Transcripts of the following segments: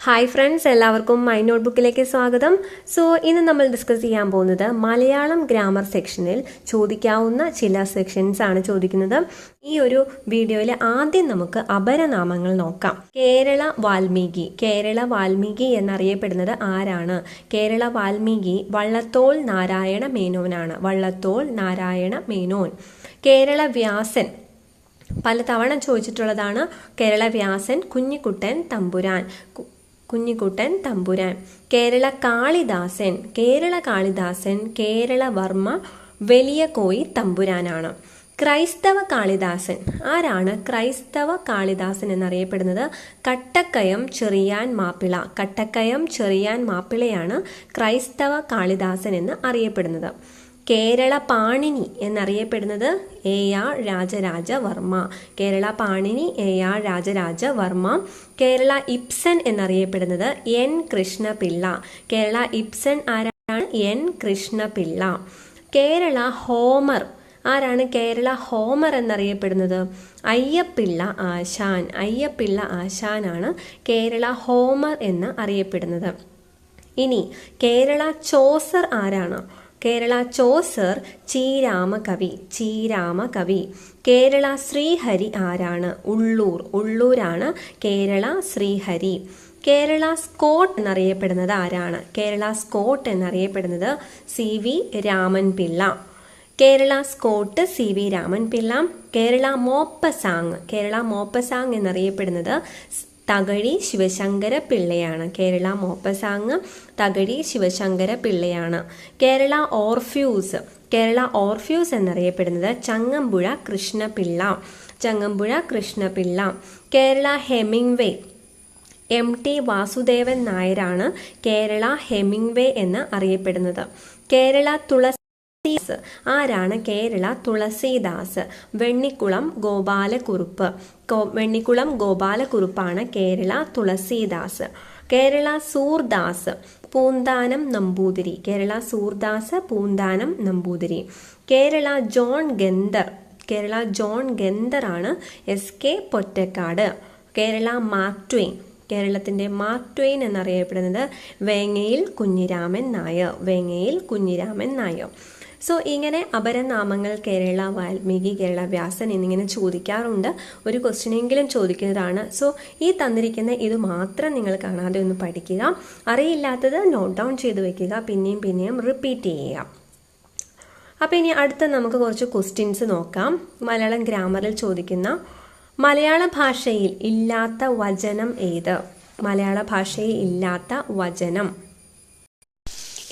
Hi friends, എല്ലാവർക്കും my നോട്ട്ബുക്കിലേക്ക് സ്വാഗതം. So ഇന്ന് നമ്മൾ ഡിസ്കസ് ചെയ്യാൻ പോകുന്നത് മലയാളം ഗ്രാമർ സെക്ഷനിൽ ചോദിക്കാവുന്ന ചില സെക്ഷൻസ് ആണ് ചോദിക്കുന്നത്. ഈ ഒരു വീഡിയോയിൽ ആദ്യം നമുക്ക് അപരനാമങ്ങൾ നോക്കാം. കേരള വാൽമീകി എന്നറിയപ്പെടുന്നത് ആരാണ്? കേരള വാൽമീകി വള്ളത്തോൾ നാരായണ മേനോൻ. കേരള വ്യാസൻ പലതവണ ചോദിച്ചിട്ടുള്ളതാണ്. കേരള വ്യാസൻ കുഞ്ഞിക്കുട്ടൻ തമ്പുരാൻ. കേരള കാളിദാസൻ കേരളവർമ്മ വലിയ കോയി തമ്പുരാനാണ്. ക്രൈസ്തവ കാളിദാസൻ ആരാണ്? ക്രൈസ്തവ കാളിദാസൻ എന്നറിയപ്പെടുന്നത് കട്ടക്കയം ചെറിയാൻ മാപ്പിളയാണ് ക്രൈസ്തവ കാളിദാസൻ എന്ന് അറിയപ്പെടുന്നത്. കേരള പാണിനി എന്നറിയപ്പെടുന്നത് AR രാജരാജവർമ്മ. കേരള ഇബ്സൻ എന്നറിയപ്പെടുന്നത് N കൃഷ്ണപിള്ള. കേരള ഹോമർ ആരാണ്? കേരള ഹോമർ എന്നറിയപ്പെടുന്നത് അയ്യപ്പിള്ള ആശാനാണ് കേരള ഹോമർ എന്ന് അറിയപ്പെടുന്നത്. ഇനി കേരള ചോസർ ആരാണ്? കേരള ചോസർ ചീരാമകവി. കേരള ശ്രീഹരി ആരാണ്? ഉള്ളൂരാണ് കേരള ശ്രീഹരി. കേരള സ്കോട്ട് എന്നറിയപ്പെടുന്നത് ആരാണ്? കേരള സ്കോട്ട് എന്നറിയപ്പെടുന്നത് CV രാമൻപിള്ള. കേരള മോപ്പസാങ് എന്നറിയപ്പെടുന്നത് തകഴി ശിവശങ്കര പിള്ളയാണ്. കേരള ഓർഫ്യൂസ് എന്നറിയപ്പെടുന്നത് ചങ്ങമ്പുഴ കൃഷ്ണപിള്ള. കേരള ഹെമിംഗ്വേ MT വാസുദേവൻ നായരാണ് കേരള ഹെമിംഗ്വേ എന്ന് അറിയപ്പെടുന്നത്. കേരള തുളസീദാസ് ആരാണ്? കേരള തുളസീദാസ് വെണ്ണിക്കുളം ഗോപാലക്കുറുപ്പാണ് കേരള തുളസീദാസ്. കേരള സൂർദാസ് പൂന്താനം നമ്പൂതിരി. കേരള ജോൺ ഗന്ധർ ആണ് SK പൊറ്റക്കാട്. കേരള മാർട്വെയിൻ കേരളത്തിന്റെ മാർട്വെയിൻ എന്നറിയപ്പെടുന്നത് വേങ്ങയിൽ കുഞ്ഞിരാമൻ നായർ. സോ ഇങ്ങനെ അപരനാമങ്ങൾ കേരള വാൽമീകി, കേരള വ്യാസൻ എന്നിങ്ങനെ ചോദിക്കാറുണ്ട്. ഒരു ക്വസ്റ്റ്യനെങ്കിലും ചോദിക്കുന്നതാണ്. സോ ഈ തന്നിരിക്കുന്ന ഇത് മാത്രം നിങ്ങൾ കാണാതെ ഒന്ന് പഠിക്കുക. അറിയില്ലാത്തത് നോട്ട് ഡൗൺ ചെയ്ത് വെക്കുക. പിന്നെയും റിപ്പീറ്റ് ചെയ്യുക. അപ്പോൾ ഇനി അടുത്ത നമുക്ക് കുറച്ച് ക്വസ്റ്റ്യൻസ് നോക്കാം. മലയാളം ഗ്രാമറിൽ ചോദിക്കുന്ന മലയാള ഭാഷയിൽ ഇല്ലാത്ത വചനം ഏത്?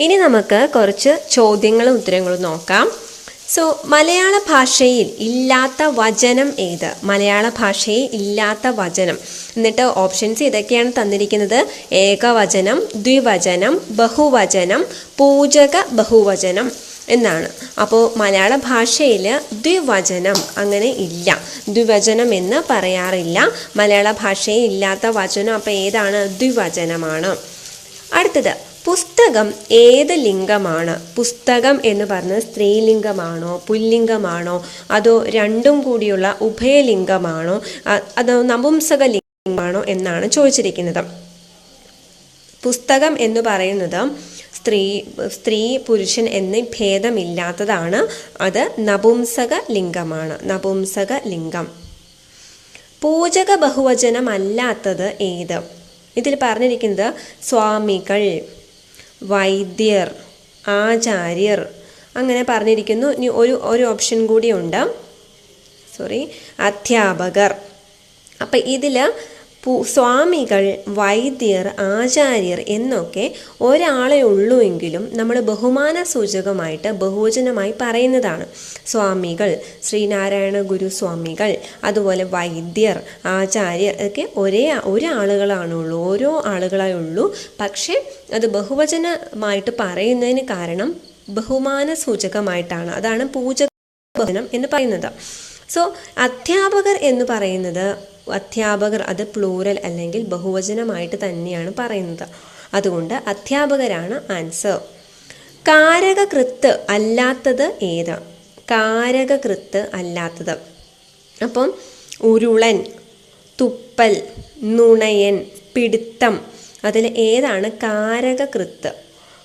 ഇനി നമുക്ക് കുറച്ച് ചോദ്യങ്ങളും ഉത്തരങ്ങളും നോക്കാം. സോ മലയാള ഭാഷയിൽ ഇല്ലാത്ത വചനം ഏത്? എന്നിട്ട് ഓപ്ഷൻസ് ഇതൊക്കെയാണ് തന്നിരിക്കുന്നത്. ഏകവചനം, ദ്വിവചനം, ബഹുവചനം, പൂജക ബഹുവചനം എന്നാണ്. അപ്പോൾ മലയാള ഭാഷയിൽ ദ്വിവചനം അങ്ങനെ ഇല്ല. ദ്വിവചനം എന്ന് പറയാറില്ല. മലയാള ഭാഷയിൽ ഇല്ലാത്ത വചനം അപ്പോൾ ഏതാണ്? ദ്വിവചനമാണ്. അടുത്തത്, പുസ്തകം ഏത് ലിംഗമാണ്? പുസ്തകം എന്ന് പറഞ്ഞത് സ്ത്രീലിംഗമാണോ, പുല്ലിംഗമാണോ, അതോ രണ്ടും കൂടിയുള്ള ഉഭയലിംഗമാണോ, അതോ നപുംസക ലിംഗമാണോ എന്നാണ് ചോദിച്ചിരിക്കുന്നത്. പുസ്തകം എന്ന് പറയുന്നത് സ്ത്രീ പുരുഷൻ എന്നീ ഭേദമില്ലാത്തതാണ്. അത് നപുംസക ലിംഗം. പൂജക ബഹുവചനം അല്ലാത്തത് ഏത്? ഇതിൽ പറഞ്ഞിരിക്കുന്നത് സ്വാമികൾ, വൈദ്യർ, ആചാര്യർ അങ്ങനെ പറഞ്ഞിരിക്കുന്നു. ഇനി ഒരു ഓപ്ഷൻ കൂടിയുണ്ട്, അധ്യാപകർ. അപ്പം ഇതിൽ സ്വാമികൾ, വൈദ്യർ, ആചാര്യർ എന്നൊക്കെ ഒരാളെ ഉള്ളൂ എങ്കിലും നമ്മൾ ബഹുമാന സൂചകമായിട്ട് ബഹുവചനമായി പറയുന്നതാണ്. സ്വാമികൾ, ശ്രീനാരായണ ഗുരു സ്വാമികൾ, അതുപോലെ വൈദ്യർ, ആചാര്യർ ഒക്കെ ഓരോ ആളുകളായേ ഉള്ളൂ. പക്ഷെ അത് ബഹുവചനമായിട്ട് പറയുന്നതിന് കാരണം ബഹുമാന സൂചകമായിട്ടാണ്. അതാണ് പൂജകം എന്ന് പറയുന്നത്. സോ അധ്യാപകർ എന്ന് പറയുന്നത് അത് പ്ലൂറൽ അല്ലെങ്കിൽ ബഹുവചനമായിട്ട് തന്നെയാണ് പറയുന്നത്. അതുകൊണ്ട് അധ്യാപകരാണ് ആൻസർ. കാരകകൃത്ത് അല്ലാത്തത് ഏത്? അപ്പം ഉരുളൻ, തുപ്പൽ, നുണയൻ, പിടുത്തം, അതിൽ ഏതാണ് കാരകകൃത്ത്?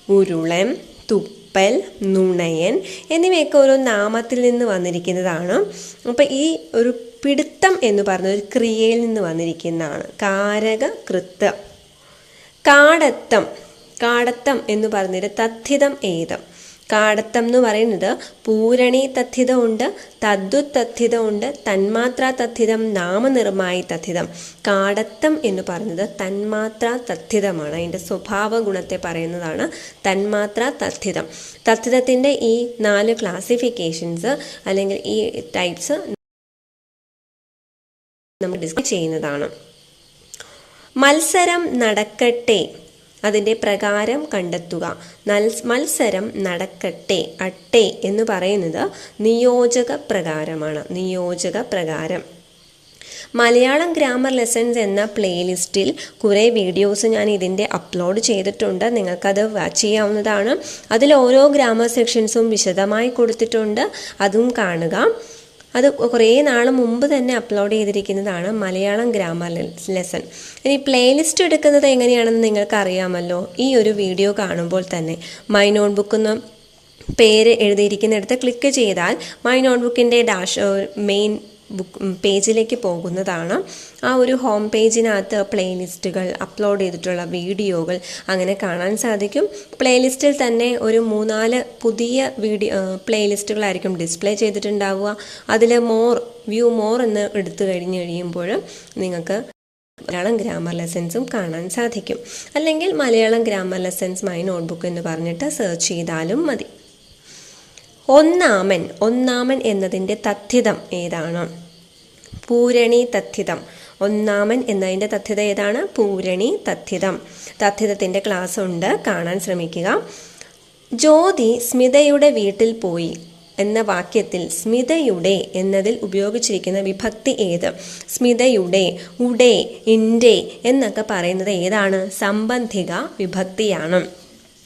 ഉരുളൻ, തുപ്പൽ, നുണയൻ എന്നിവയൊക്കെ ഓരോ നാമത്തിൽ നിന്ന് വന്നിരിക്കുന്നതാണ്. അപ്പം ഈ ഒരു പിടുത്തം എന്ന് പറഞ്ഞ ഒരു ക്രിയയിൽ നിന്ന് വന്നിരിക്കുന്നതാണ് കാരകകൃത്ത്. കാടത്തം, കാടത്തം എന്ന് പറഞ്ഞൊരു തദ്ധിതം ഏത്? കാടത്തം എന്ന് പറയുന്നത് പൂരണി തദ്ധിതം ഉണ്ട്, തദ്ദുത് തദ്ധിതം ഉണ്ട്, തന്മാത്രാ തദ്ധിതം, നാമനിർമ്മായി തദ്ധിതം. കാടത്തം എന്ന് പറയുന്നത് തന്മാത്രാ തദ്ധിതമാണ്. അതിൻ്റെ സ്വഭാവ ഗുണത്തെ പറയുന്നതാണ് തന്മാത്രാ തദ്ധിതം. തദ്ധിതത്തിൻ്റെ ഈ 4 ക്ലാസിഫിക്കേഷൻസ് അല്ലെങ്കിൽ ഈ ടൈപ്സ് നമ്മൾ ഡിസ്കസ് ചെയ്യുന്നതാണ്. മത്സരം നടക്കട്ടെ, അതിൻ്റെ പ്രകാരം കണ്ടെത്തുക. മത്സരം നടക്കട്ടെ, അട്ടെ എന്ന് പറയുന്നത് നിയോജക പ്രകാരമാണ്. നിയോജക പ്രകാരം. മലയാളം ഗ്രാമർ ലെസൺസ് എന്ന പ്ലേലിസ്റ്റിൽ കുറേ വീഡിയോസ് ഞാൻ ഇതിൻ്റെ അപ്ലോഡ് ചെയ്തിട്ടുണ്ട്. നിങ്ങൾക്കത് വാച്ച് ചെയ്യാവുന്നതാണ്. അതിൽ ഓരോ ഗ്രാമർ സെക്ഷൻസും വിശദമായി കൊടുത്തിട്ടുണ്ട്, അതും കാണുക. അത് കുറേ നാൾ മുമ്പ് തന്നെ അപ്ലോഡ് ചെയ്തിരിക്കുന്നതാണ് മലയാളം ഗ്രാമർ ലെസൺ. ഇനി പ്ലേലിസ്റ്റ് എടുക്കുന്നത് എങ്ങനെയാണെന്ന് നിങ്ങൾക്ക് അറിയാമല്ലോ. ഈ ഒരു വീഡിയോ കാണുമ്പോൾ തന്നെ മൈ നോട്ട്ബുക്ക് എന്ന് പേര് എഴുതിയിരിക്കുന്നിടത്ത് ക്ലിക്ക് ചെയ്താൽ മൈ നോട്ട്ബുക്കിൻ്റെ മെയിൻ പേജിലേക്ക് പോകുന്നതാണ്. ആ ഒരു ഹോം പേജിനകത്ത് പ്ലേലിസ്റ്റുകൾ, അപ്ലോഡ് ചെയ്തിട്ടുള്ള വീഡിയോകൾ അങ്ങനെ കാണാൻ സാധിക്കും. പ്ലേലിസ്റ്റിൽ തന്നെ ഒരു 3-4 പുതിയ പ്ലേലിസ്റ്റുകളായിരിക്കും ഡിസ്പ്ലേ ചെയ്തിട്ടുണ്ടാവുക. അതിൽ വ്യൂ മോർ എന്ന് എടുത്തു കഴിയുമ്പോൾ നിങ്ങൾക്ക് മലയാളം ഗ്രാമർ ലെസൺസും കാണാൻ സാധിക്കും. അല്ലെങ്കിൽ Malayalam grammar lessons my notebook എന്ന് പറഞ്ഞിട്ട് സെർച്ച് ചെയ്താലും മതി. ഒന്നാമൻ എന്നതിൻ്റെ തദ്ധിതം ഏതാണ്? പൂരണി തദ്ധിതം. ഒന്നാമൻ എന്നതിൻ്റെ തദ്ധിതം ഏതാണ്? പൂരണി തദ്ധിതം. തദ്ധിതത്തിൻ്റെ ക്ലാസ് ഉണ്ട്, കാണാൻ ശ്രമിക്കുക. ജ്യോതി സ്മിതയുടെ വീട്ടിൽ പോയി എന്ന വാക്യത്തിൽ സ്മിതയുടെ എന്നതിൽ ഉപയോഗിച്ചിരിക്കുന്ന വിഭക്തി ഏത്? സ്മിതയുടെ, ഉടേ, ഇൻ്റെ എന്നൊക്കെ പറയുന്നത് ഏതാണ്? സംബന്ധിക വിഭക്തിയാണ്.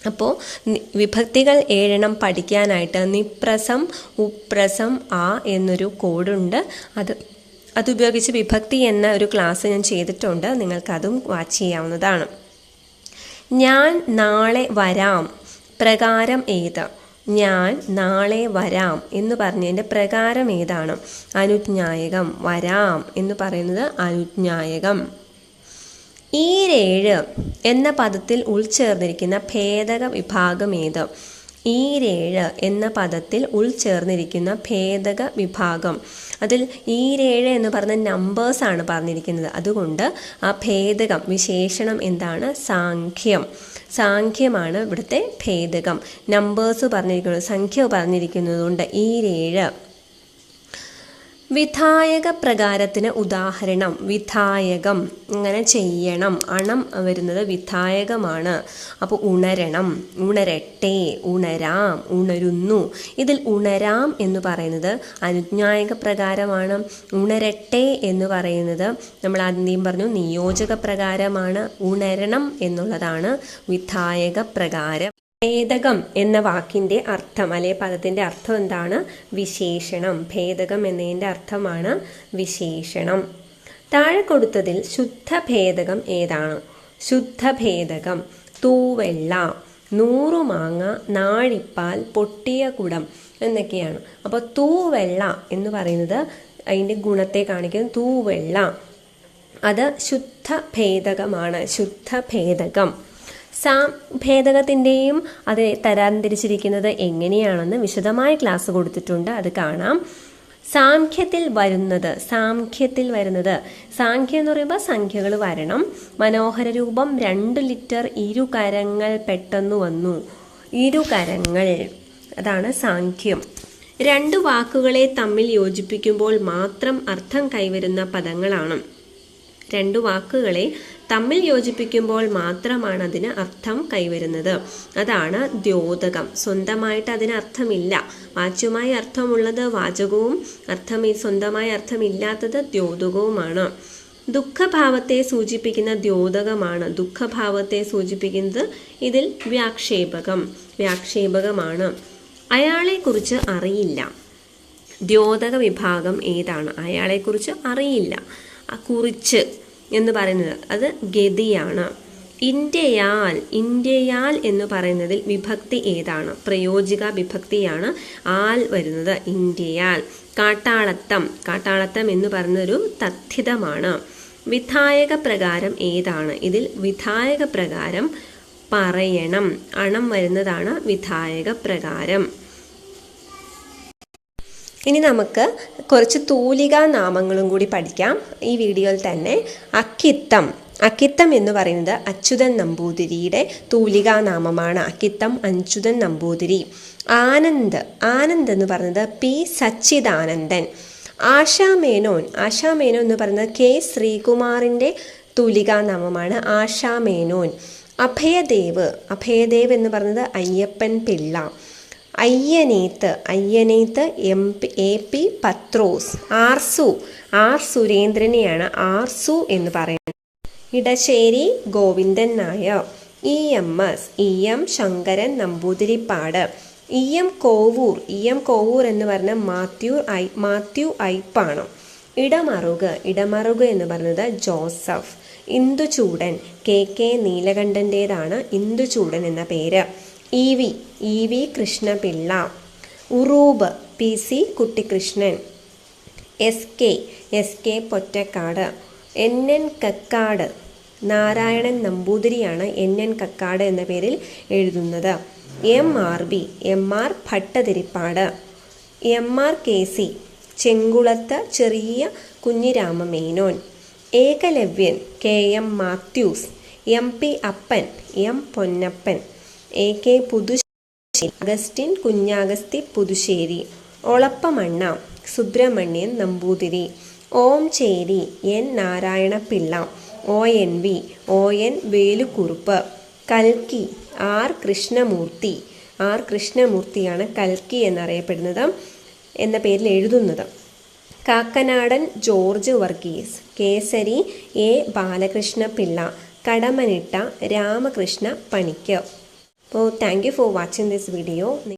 അപ്പോൾ വിഭക്തികൾ 7 പഠിക്കാനായിട്ട് നിപ്രസം, ഉപ്രസം, ആ എന്നൊരു കോഡുണ്ട്. അതുപയോഗിച്ച് വിഭക്തി എന്ന ഒരു ക്ലാസ് ഞാൻ ചെയ്തിട്ടുണ്ട്, നിങ്ങൾക്കതും വാച്ച് ചെയ്യാവുന്നതാണ്. ഞാൻ നാളെ വരാം പ്രകാരം ഏത്? ഞാൻ നാളെ വരാം എന്ന് പറഞ്ഞതിൻ്റെ പ്രകാരം ഏതാണ്? അനുജ്ഞായകം. വരാം എന്ന് പറയുന്നത് അനുജ്ഞായകം. ഈരേഴ് എന്ന പദത്തിൽ ഉൾച്ചേർന്നിരിക്കുന്ന ഭേദക വിഭാഗം ഏത്? ഈരേഴ് എന്ന പദത്തിൽ ഉൾച്ചേർന്നിരിക്കുന്ന ഭേദക വിഭാഗം. അതിൽ ഈരേഴ് എന്ന് പറഞ്ഞ നമ്പേഴ്സാണ് പറഞ്ഞിരിക്കുന്നത്. അതുകൊണ്ട് ആ ഭേദകം വിശേഷണം എന്താണ്? സാഖ്യം. സാഖ്യമാണ് ഇവിടുത്തെ ഭേദകം. നമ്പേഴ്സ് പറഞ്ഞിരിക്കുന്നത്, സംഖ്യ പറഞ്ഞിരിക്കുന്നതുകൊണ്ട് ഈരേഴ്. വിധായക പ്രകാരത്തിന് ഉദാഹരണം. വിധായകം, ഇങ്ങനെ ചെയ്യണം, അണം വരുന്നത് വിധായകമാണ്. അപ്പോൾ ഉണരണം, ഉണരട്ടെ, ഉണരാം, ഉണരുന്നു. ഇതിൽ ഉണരാം എന്ന് പറയുന്നത് അനുജ്ഞായക പ്രകാരമാണ്. ഉണരട്ടെ എന്ന് പറയുന്നത് നമ്മൾ ആദ്യം പറഞ്ഞു നിയോജക പ്രകാരമാണ്. ഉണരണം എന്നുള്ളതാണ് വിധായക പ്രകാരം. ഭേദകം എന്ന വാക്കിൻ്റെ അർത്ഥം അല്ലെ പദത്തിൻ്റെ അർത്ഥം എന്താണ്? വിശേഷണം. ഭേദകം എന്നതിൻ്റെ അർത്ഥമാണ് വിശേഷണം. താഴെ കൊടുത്തതിൽ ശുദ്ധഭേദകം ഏതാണ്? ശുദ്ധഭേദകം തൂവെള്ള, 100 മാങ്ങ, നാഴിപ്പാൽ, പൊട്ടിയ കുടം എന്നൊക്കെയാണ്. അപ്പോൾ തൂവെള്ള എന്ന് പറയുന്നത് അതിൻ്റെ ഗുണത്തെ കാണിക്കുന്നത്. തൂവെള്ള അത് ശുദ്ധഭേദകമാണ്. ശുദ്ധഭേദകം. ഭേദകത്തിൻ്റെയും അത് തരംതിരിച്ചിരിക്കുന്നത് എങ്ങനെയാണെന്ന് വിശദമായ ക്ലാസ് കൊടുത്തിട്ടുണ്ട്, അത് കാണാം. സാഖ്യത്തിൽ വരുന്നത്. സാഖ്യം എന്ന് പറയുമ്പോൾ സംഖ്യകൾ വരണം. മനോഹര രൂപം 2 ലിറ്റർ, 2 കരങ്ങൾ പെട്ടെന്ന് വന്നു. 2 കരങ്ങൾ, അതാണ് സാഖ്യം. 2 വാക്കുകളെ തമ്മിൽ യോജിപ്പിക്കുമ്പോൾ മാത്രം അർത്ഥം കൈവരുന്ന പദങ്ങളാണ്. 2 വാക്കുകളെ തമ്മിൽ യോജിപ്പിക്കുമ്പോൾ മാത്രമാണ് അതിന് അർത്ഥം കൈവരുന്നത്. അതാണ് ദ്യോതകം. സ്വന്തമായിട്ട് അതിന് അർത്ഥമില്ല. വാച്യമായി അർത്ഥമുള്ളത് വാചകവും സ്വന്തമായി അർത്ഥമില്ലാത്തത് ദ്യോതകവുമാണ്. ദുഃഖഭാവത്തെ സൂചിപ്പിക്കുന്ന ദ്യോതകമാണ്. ദുഃഖഭാവത്തെ സൂചിപ്പിക്കുന്നത് ഇതിൽ വ്യാക്ഷേപകമാണ്. അയാളെക്കുറിച്ച് അറിയില്ല. ദ്യോതക വിഭാഗം ഏതാണ്? അയാളെക്കുറിച്ച് അറിയില്ല. കുറിച്ച് എന്ന് പറയുന്നത് അത് ഗതിയാണ്. ഇന്ത്യയാൽ എന്ന് പറയുന്നതിൽ വിഭക്തി ഏതാണ്? പ്രയോജിക വിഭക്തിയാണ് ആൽ വരുന്നത്. ഇന്ത്യയാൽ. കാട്ടാളത്തം എന്ന് പറയുന്നൊരു തദ്ധിതമാണ്. വിധായക പ്രകാരം ഏതാണ്? ഇതിൽ വിധായക പ്രകാരം പറയണം. അണം വരുന്നതാണ് വിധായക പ്രകാരം. ഇനി നമുക്ക് കുറച്ച് തൂലികാ നാമങ്ങളും കൂടി പഠിക്കാം ഈ വീഡിയോയിൽ തന്നെ. അക്കിത്തം എന്ന് പറയുന്നത് അച്യുതൻ നമ്പൂതിരിയുടെ തൂലികാ നാമമാണ്. അക്കിത്തം അച്യുതൻ നമ്പൂതിരി. ആനന്ദ് എന്ന് പറയുന്നത് പി സച്ചിദാനന്ദൻ. ആശാമേനോൻ എന്ന് പറയുന്നത് കെ ശ്രീകുമാറിൻ്റെ തൂലികാ നാമമാണ്. ആശാമേനോൻ. അഭയദേവ് എന്ന് പറയുന്നത് Ayyappan Pillai. Ayyaneth A P Pathros. R സുരേന്ദ്രനെയാണ് ആർസു എന്ന് പറയുന്നത്. ഇടശ്ശേരി ഗോവിന്ദൻ നായർ. എം ശങ്കരൻ നമ്പൂതിരിപ്പാട്. എം കോവൂർ എന്ന് പറഞ്ഞ മാത്യു ഐപ്പാണ്. ഇടമറുക് എന്ന് പറയുന്നത് ജോസഫ്. ഇന്ദുചൂടൻ കെ നീലകണ്ഠൻ്റേതാണ് ഇന്ദുചൂടൻ എന്ന പേര്. E V Krishna Pillai. Uroob P C Kuttikrishnan. S K Pottekkatt. N Kakkad Narayanan നമ്പൂതിരിയാണ് എൻ കക്കാട് എന്ന പേരിൽ എഴുതുന്നത്. M R Bhattathiripad. K C Chenkulath Cheriya Kunhiramamenon. Ekalavyan K M Mathews. M P അപ്പൻ M Ponnappan. K Puthussery Augustine Kunjagasthi Puthussery. Olappamanna Subrahmanyan Namboothiri. Omchery N Narayana Pillai. ON Velukkurup. കൽക്കി ആർ കൃഷ്ണമൂർത്തിയാണ് കൽക്കി എന്നറിയപ്പെടുന്നത് എന്ന പേരിൽ എഴുതുന്നത്. കാക്കനാടൻ ജോർജ് വർഗീസ്. കേസരി എ ബാലകൃഷ്ണ പിള്ള. കടമനിട്ട രാമകൃഷ്ണ പണിക്കർ. അപ്പോൾ thank you for watching this video.